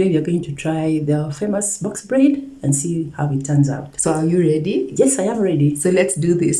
today we are going to try the famous box braid and see how it turns out. So are you ready? Yes, I am ready. So let's do this.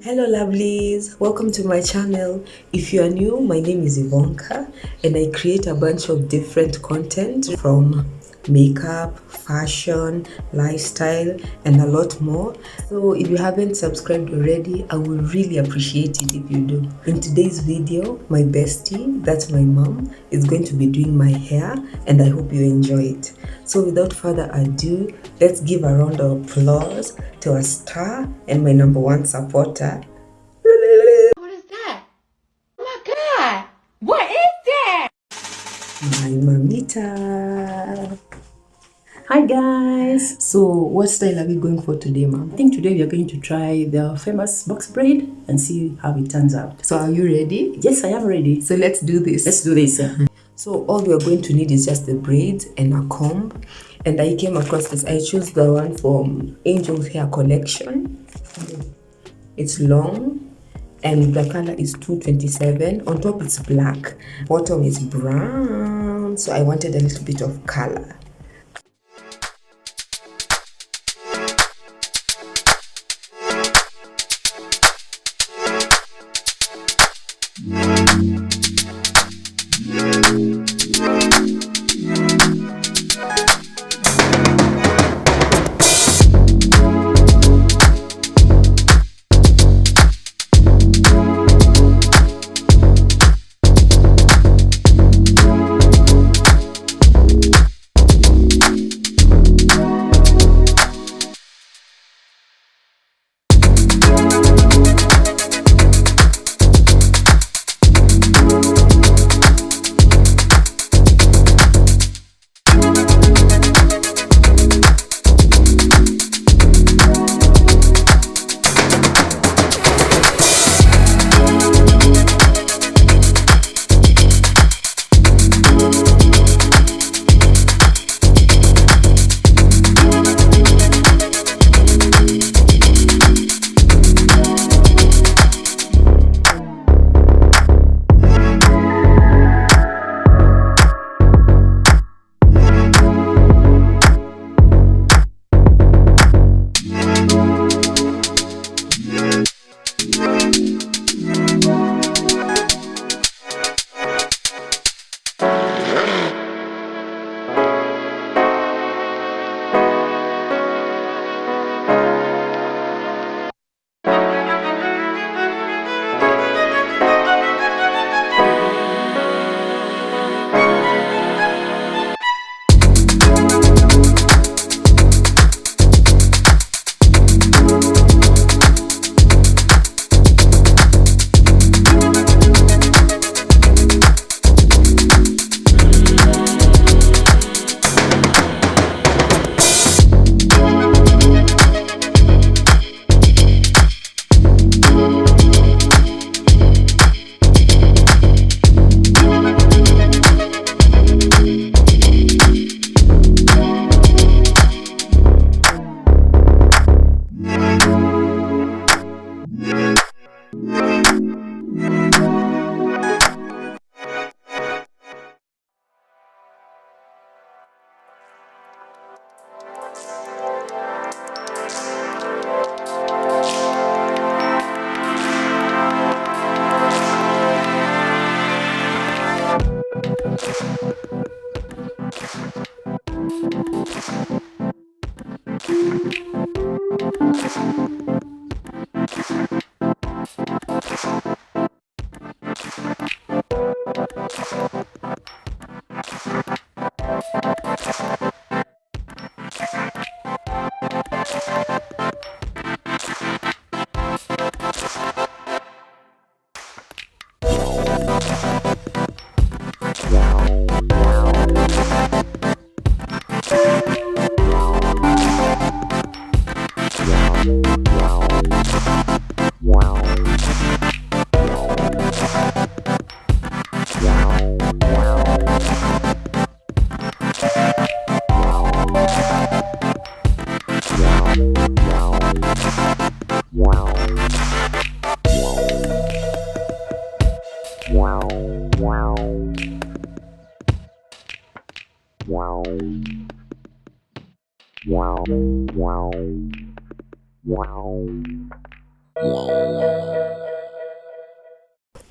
Hello lovelies, welcome to my channel. If you are new, my name is Ivonka and I create a bunch of different content from makeup, fashion, lifestyle and a lot more. So if you haven't subscribed already, I would really appreciate it if you do. In today's video, my bestie, that's my mom, is going to be doing my hair and I hope you enjoy it. So without further ado, let's give a round of applause to a star and my number one supporter. What is that? Oh my God! What is that? My mamita. Hi guys. So what style are we going for today, mom? I think today we are going to try the famous box braid and see how it turns out. So are you ready? Yes, I am ready. So let's do this. Let's do this. So all we are going to need is just the braids and a comb. And I came across this. I chose the one from Angel's Hair Collection. It's long and the color is 227. On top it's black. Bottom is brown. So I wanted a little bit of color.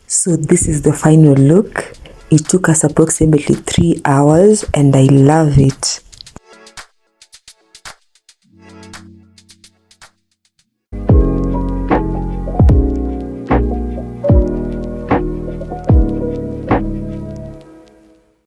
So this is the final look. It took us approximately 3 hours and I love it.